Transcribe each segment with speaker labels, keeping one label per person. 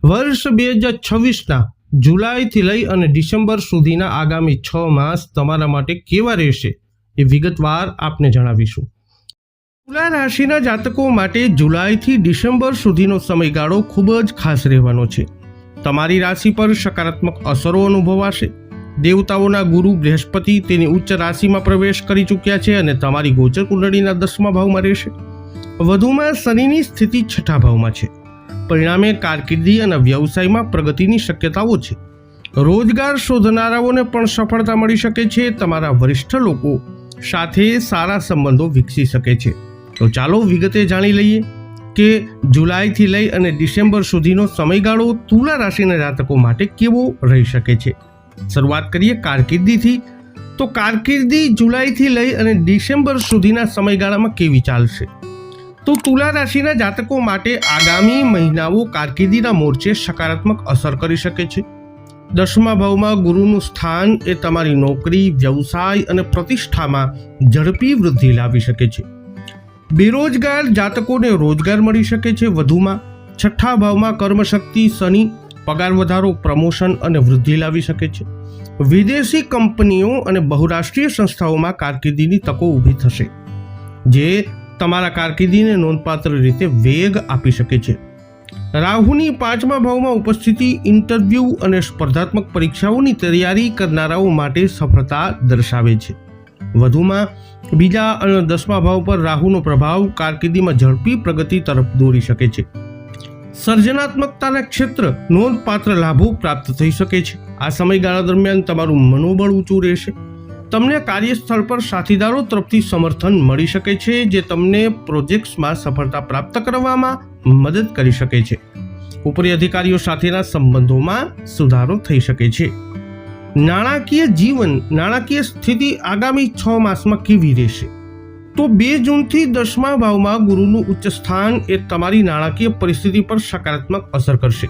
Speaker 1: વર્ષ 2026ના જુલાઈથી લઈ અને ડિસેમ્બર સુધીના આગામી 6 માસ તમારા માટે કેવા રહેશે એ વિગતવાર આપને જણાવીશું. તુલા રાશિના જાતકો માટે જુલાઈથી ડિસેમ્બર સુધીનો સમયગાળો ખૂબ જ ખાસ રહેવાનો છે. તમારી રાશિ પર સકારાત્મક અસરો અનુભવાશે. દેવતાઓના ગુરુ બૃહસ્પતિ તેની ઉચ્ચ રાશિમાં પ્રવેશ કરી ચૂક્યા છે અને તમારી ગોચર કુંડળીના 10મા ભાવમાં રહેશે. વધુમાં શનિની સ્થિતિ 6ઠા ભાવમાં છે. પરિણામે કારકિર્દી અને વ્યવસાયમાં પ્રગતિની શક્યતાઓ છે. રોજગાર શોધનારાઓને પણ સફળતા મળી શકે છે. તમારા વરિષ્ઠ લોકો સાથે સારા સંબંધો વિકસી શકે છે. તો ચાલો વિગતે જાણી લઈએ કે જુલાઈથી લઈ અને ડિસેમ્બર સુધીનો સમયગાળો તુલા રાશિના જાતકો માટે કેવો રહી શકે છે. શરૂઆત કરીએ કારકિર્દીથી. તો કારકિર્દી જુલાઈથી લઈ અને ડિસેમ્બર સુધીના સમયગાળામાં કેવી ચાલશે? તો તુલા રાશિના જાતકો માટે આગામી મહિનાઓ કારકિર્દીના મોરચે સકારાત્મક અસર કરી શકે છે. 10મા ભાવમાં ગુરુનું સ્થાન એ તમારી નોકરી, વ્યવસાય અને પ્રતિષ્ઠામાં ઝડપી વૃદ્ધિ લાવી શકે છે. બેરોજગાર જાતકોને રોજગાર મળી શકે છે. વધુમાં 6ઠા ભાવમાં કર્મશક્તિ શનિ પગાર વધારો, પ્રમોશન અને વૃદ્ધિ લાવી શકે છે. વિદેશી કંપનીઓ અને બહુરાષ્ટ્રીય સંસ્થાઓમાં કારકિર્દીની તકો ઊભી થશે, જે તમારા કારકિર્દીને નોંધપાત્ર રીતે વેગ આપી શકે છે. રાહુની 5મા ભાવમાં ઉપસ્થિતિ ઇન્ટરવ્યૂ અને સ્પર્ધાત્મક પરીક્ષાઓની તૈયારી કરનારાઓ માટે સફળતા દર્શાવે છે. વધુમાં બીજા અને 10મા ભાવ પર રાહુનો પ્રભાવ કારકિર્દીમાં ઝડપી પ્રગતિ તરફ દોરી શકે છે. સર્જનાત્મકતાના ક્ષેત્ર નોંધપાત્ર લાભો પ્રાપ્ત થઈ શકે છે. આ સમયગાળા દરમિયાન તમારું મનોબળ ઊંચું રહેશે. તમને કાર્યસ્થળ પર સાથીદારો તરફથી સમર્થન મળી શકે છે, જે તમને પ્રોજેક્ટ્સમાં સફળતા પ્રાપ્ત કરવામાં મદદ કરી શકે છે. ઉપરી અધિકારીઓ સાથેના સંબંધોમાં સુધારો થઈ શકે છે. નાણાકીય સ્થિતિ આગામી 6 માસમાં કેવી રહેશે? તો 2 જૂનથી 10મા ભાવમાં ગુરુનું ઉચ્ચ સ્થાન એ તમારી નાણાકીય પરિસ્થિતિ પર સકારાત્મક અસર કરશે.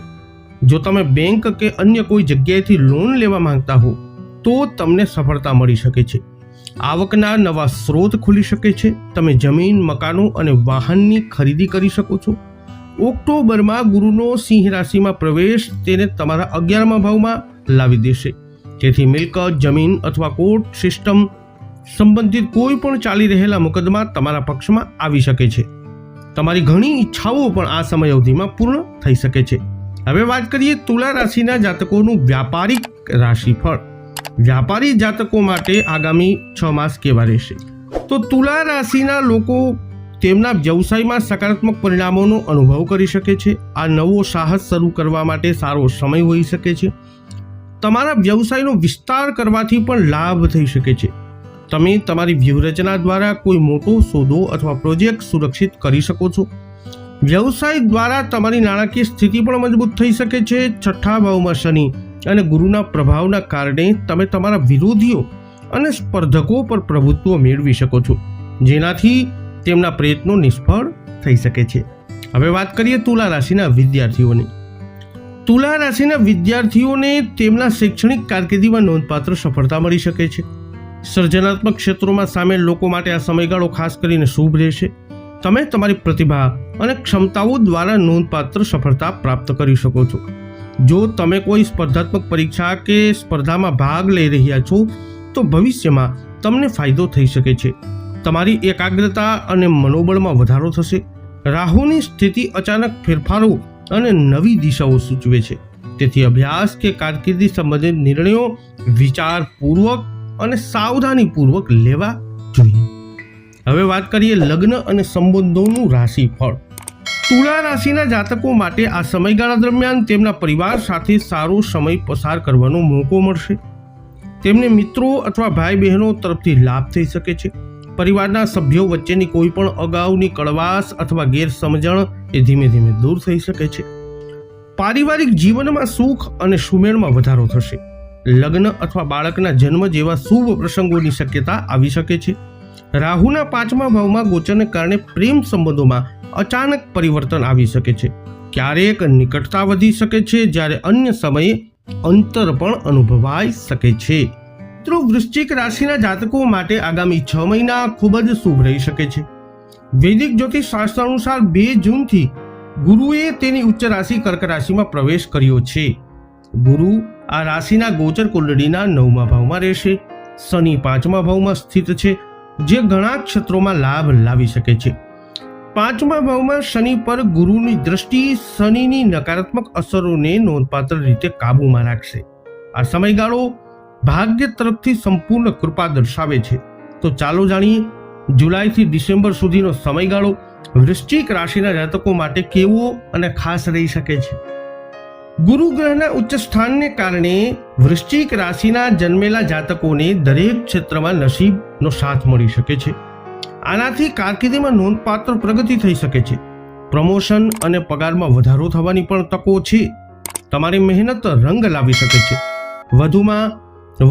Speaker 1: જો તમે બેંક કે અન્ય કોઈ જગ્યાએથી લોન લેવા માંગતા હો તો તમને સફળતા મળી શકે છે. આવકના નવા સ્ત્રોત ખુલી શકે છે. તમે જમીન, મકાનો અને વાહનની ખરીદી કરી શકો છો. ઓક્ટોબરમાં ગુરુનો સિંહ રાશિમાં પ્રવેશ તેને તમારા 11મા ભાવમાં લાવી દેશે. તેથી મિલકત, જમીન અથવા કોર્ટ સિસ્ટમ સંબંધિત કોઈ પણ ચાલી રહેલા મુકદ્દમા તમારા પક્ષમાં આવી શકે છે. તમારી ઘણી ઈચ્છાઓ પણ આ સમય અવધિમાં પૂર્ણ થઈ શકે છે. હવે વાત કરીએ તુલા રાશિના જાતકોનું વ્યાપારિક રાશિફળ. વ્યાપારી જાતકો માટે આગામી 6 માસ કેવા રહેશે? તો તુલા રાશિના લોકો તેમના વ્યવસાયમાં સકારાત્મક પરિણામોનો અનુભવ કરી શકે છે. આ નવો સાહસ શરૂ કરવા માટે સારો સમય હોઈ શકે છે. તમારા વ્યવસાયનો વિસ્તાર કરવાથી પણ લાભ થઈ શકે છે. તમે તમારી વ્યૂહરચના દ્વારા કોઈ મોટો સોદો અથવા પ્રોજેક્ટ સુરક્ષિત કરી શકો છો. વ્યવસાય દ્વારા તમારી નાણાકીય સ્થિતિ પણ મજબૂત થઈ શકે છે. 6ઠા ભાવમાં શનિ અને ગુરુના પ્રભાવના કારણે તમે તમારા વિરોધીઓ અને સ્પર્ધકો પર પ્રભુત્વ મેળવી શકો છો, જેનાથી તેમના પ્રયત્નો નિષ્ફળ થઈ શકે છે. હવે વાત કરીએ તુલા રાશિના વિદ્યાર્થીઓની. તુલા રાશિના વિદ્યાર્થીઓને તેમના શૈક્ષણિક કારકિર્દીમાં નોંધપાત્ર સફળતા મળી શકે છે. સર્જનાત્મક ક્ષેત્રોમાં સામેલ લોકો માટે આ સમયગાળો ખાસ કરીને શુભ રહેશે. તમે તમારી પ્રતિભા અને ક્ષમતાઓ દ્વારા નોંધપાત્ર સફળતા પ્રાપ્ત કરી શકો છો. જો તમે કોઈ સ્પર્ધાત્મક પરીક્ષા કે સ્પર્ધામાં ભાગ લઈ રહ્યા છો તો ભવિષ્યમાં તમને ફાયદો થઈ શકે છે. તમારી એકાગ્રતા અને મનોબળમાં વધારો થશે. રાહુની સ્થિતિ અચાનક ફેરફારો અને નવી દિશાઓ સૂચવે છે. તેથી અભ્યાસ કે કારકિર્દી સંબંધિત નિર્ણયો વિચારપૂર્વક અને સાવધાનીપૂર્વક લેવા જોઈએ. હવે વાત કરીએ લગ્ન અને સંબંધોનું રાશિફળ. તુલા રાશિના જાતકો માટે આ સમયગાળા દરમિયાન તેમના પરિવાર સાથે સારો સમય પસાર કરવાનો મોકો મળશે. તેમને મિત્રો અથવા ભાઈ બહેનો તરફથી લાભ થઈ શકે છે. પરિવારના સભ્યો વચ્ચેની કોઈ પણ અગાઉની કડવાશ અથવા ગેરસમજણ એ ધીમે ધીમે દૂર થઈ શકે છે. પારિવારિક જીવનમાં સુખ અને સુમેળમાં વધારો થશે. લગ્ન અથવા બાળકના જન્મ જેવા શુભ પ્રસંગોની શક્યતા આવી શકે છે. રાહુના 5મા ભાવમાં ગોચરને કારણે પ્રેમ સંબંધોમાં અચાનક પરિવર્તન આવી શકે છે. ક્યારેક નિકટતા વધી શકે છે, જ્યારે અન્ય સમયે અંતર પણ અનુભવાઈ શકે છે. મિત્રો, વૃશ્ચિક રાશિના જાતકો માટે આગામી 6 મહિના ખૂબ જ શુભ રહી શકે છે. વૈદિક જ્યોતિષ શાસ્ત્ર અનુસાર 2 જૂનથી ગુરુએ તેની ઉચ્ચ રાશિ કર્ક રાશિમાં પ્રવેશ કર્યો છે. ગુરુ આ રાશિના ગોચર કુંડળીના 9મા ભાવમાં રહેશે. શનિ 5મા ભાવમાં સ્થિત છે, જે ઘણા ક્ષેત્રોમાં લાભ લાવી શકે છે. 5મા ભાવમાં શનિ પર ગુરુની દ્રષ્ટિ શનિની નકારાત્મક અસરોને નોંધપાત્ર રીતે કાબૂમાં રાખશે. આ સમયગાળો ભાગ્ય તરફથી સંપૂર્ણ કૃપા દર્શાવે છે. તો ચાલો જાણીએ જુલાઈથી ડિસેમ્બર સુધીનો સમયગાળો વૃશ્ચિક રાશિના જાતકો માટે કેવો અને ખાસ રહી શકે છે. ગુરુ ગ્રહના ઉચ્ચ સ્થાનને કારણે વૃશ્ચિક રાશિના જન્મેલા જાતકોને દરેક ક્ષેત્રમાં નસીબનો સાથ મળી શકે છે. આનાથી કારકિર્દીમાં નોંધપાત્ર પ્રગતિ થઈ શકે છે. પ્રમોશન અને પગારમાં વધારો થવાની પણ તકો છે. તમારી મહેનત રંગ લાવી શકે છે. વધુમાં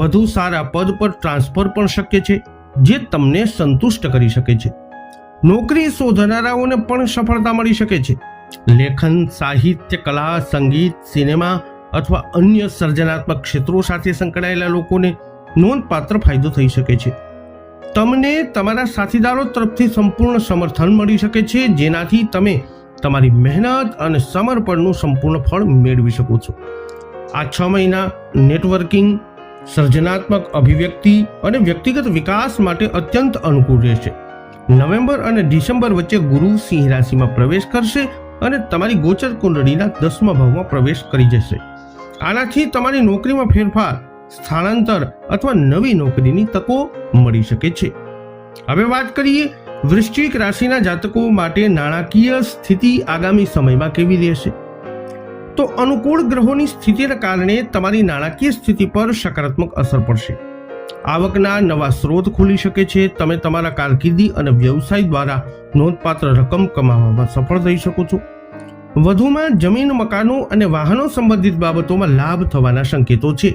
Speaker 1: વધુ સારા પદ પર ટ્રાન્સફર પણ શક્ય છે, જે તમને સંતુષ્ટ કરી શકે છે. નોકરી શોધનારાઓને પણ સફળતા મળી શકે છે. લેખન, સાહિત્ય, કલા, સંગીત, સિનેમા અથવા અન્ય સર્જનાત્મક ક્ષેત્રો સાથે સંકળાયેલા લોકોને નોંધપાત્ર ફાયદો થઈ શકે છે. તમને તમારા સાથીદારો તરફથી સંપૂર્ણ સમર્થન મળી શકે છે, જેનાથી તમે તમારી મહેનત અને સમર્પણનું સંપૂર્ણ ફળ મેળવી શકો છો. આ 6 મહિના નેટવર્કિંગ, સર્જનાત્મક અભિવ્યક્તિ અને વ્યક્તિગત વિકાસ માટે અત્યંત અનુકૂળ રહેશે. નવેમ્બર અને ડિસેમ્બર વચ્ચે ગુરુ સિંહ રાશિમાં પ્રવેશ કરશે અને તમારી ગોચર કુંડળીના 10મા ભાવમાં પ્રવેશ કરી જશે. આનાથી તમારી નોકરીમાં ફેરફાર, સ્થાનાંતર અથવા નવી નોકરીની તકો મળી શકે છે. હવે વાત કરીએ વૃશ્ચિક રાશિના જાતકો માટે નાણાકીય સ્થિતિ આગામી સમયમાં કેવી રહેશે. તો અનુકૂળ ગ્રહોની સ્થિતિના કારણે તમારી નાણાકીય સ્થિતિ પર સકારાત્મક અસર પડશે. આવકના નવા સ્ત્રોત ખુલી શકે છે. તમે તમારા કારકિર્દી અને વ્યવસાય દ્વારા નોંધપાત્ર રકમ કમાવામાં સફળ થઈ શકો છો. વધુમાં જમીન, મકાનો અને વાહનો સંબંધિત બાબતોમાં લાભ થવાના સંકેતો છે.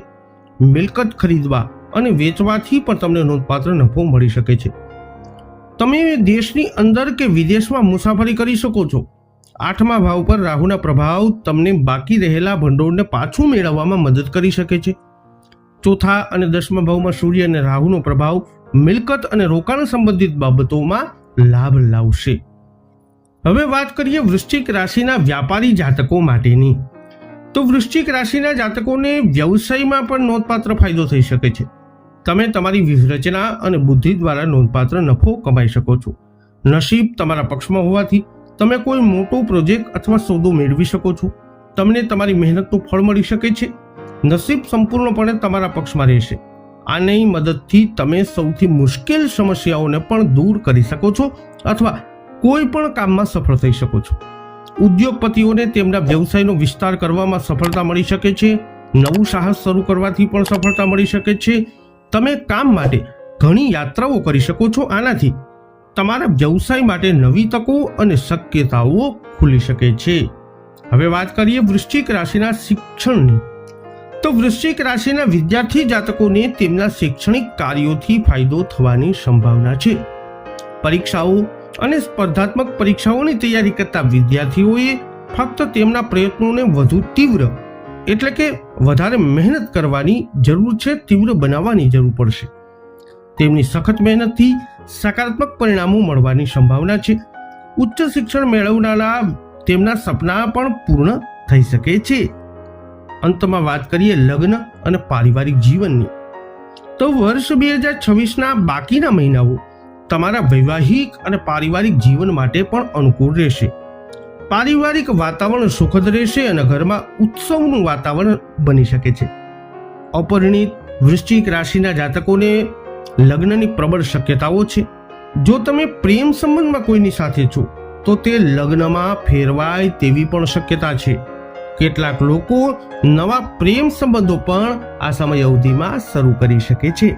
Speaker 1: મિલકત ખરીદવા અને વેચવાથી પણ તમને નોંધપાત્ર નફો મળી શકે છે. તમે દેશની અંદર કે વિદેશમાં મુસાફરી કરી શકો છો. 8મા ભાવ પર રાહુના પ્રભાવ તમને બાકી રહેલા ભંડોળને પાછું મેળવવામાં મદદ કરી શકે છે. 4થા અને 10મા ભાવમાં સૂર્ય અને રાહુનો પ્રભાવ મિલકત અને રોકાણ સંબંધિત બાબતોમાં લાભ લાવશે. હવે વાત કરીએ વૃશ્ચિક રાશિના વ્યાપારી જાતકો માટેની. તો વૃશ્ચિક રાશિના જાતકોને વ્યવસાયમાં પણ નોંધપાત્ર ફાયદો થઈ શકે છે. તમે તમારી વ્યૂહરચના અને બુદ્ધિ દ્વારા નોંધપાત્ર નફો કમાઈ શકો છો. નસીબ તમારા પક્ષમાં હોવાથી તમે કોઈ મોટો પ્રોજેક્ટ અથવા સોદો મેળવી શકો છો. તમને તમારી મહેનતનું ફળ મળી શકે છે. નસીબ સંપૂર્ણપણે તમારા પક્ષમાં રહેશે. આની મદદથી તમે સૌથી મુશ્કેલ સમસ્યાઓને પણ દૂર કરી શકો છો અથવા કોઈ પણ કામમાં સફળ થઈ શકો છો. ઉદ્યોગપતિઓને તેમના વ્યવસાયનો વિસ્તાર કરવામાં સફળતા મળી શકે છે. નવું સાહસ શરૂ કરવાથી પણ સફળતા મળી શકે છે. તમે કામ માટે ઘણી યાત્રાઓ કરી શકો છો. આનાથી તમારા વ્યવસાય માટે નવી તકો અને શક્યતાઓ ખુલી શકે છે. હવે વાત કરીએ વૃશ્ચિક રાશિના શિક્ષણની. તો વૃશ્ચિક રાશિના વિદ્યાર્થી જાતકોને તેમના શૈક્ષણિક કાર્યોથી ફાયદો થવાની સંભાવના છે. પરીક્ષાઓ અને સ્પર્ધાત્મક પરીક્ષાઓની તૈયારી કરતા વિદ્યાર્થીઓએ ફક્ત તેમના પ્રયત્નોને વધુ તીવ્ર એટલે કે વધારે મહેનત કરવાની જરૂર છે. તીવ્ર બનાવવાની જરૂર પડશે. તેમની સખત મહેનતથી સકારાત્મક પરિણામો મળવાની સંભાવના છે. ઉચ્ચ શિક્ષણ મેળવનારા તેમના સપના પણ પૂર્ણ થઈ શકે છે. અંતમાં વાત કરીએ લગ્ન અને પારિવારિક જીવનની. તો વર્ષ 2026ના બાકીના મહિનાઓ તમારા વૈવાહિક અને પારિવારિક જીવન માટે પણ અનુકૂળ રહેશે. પારિવારિક વાતાવરણ સુખદ રહેશે અને ઘરમાં ઉત્સવનું વાતાવરણ બની શકે છે. અપરિણિત વૃશ્ચિક રાશિના જાતકોને લગ્નની પ્રબળ શક્યતાઓ છે. જો તમે પ્રેમ સંબંધમાં કોઈની સાથે છો તો તે લગ્નમાં ફેરવાય તેવી પણ શક્યતા છે. કેટલાક લોકો નવા પ્રેમ સંબંધો પણ આ સમય અવધિમાં શરૂ કરી શકે છે.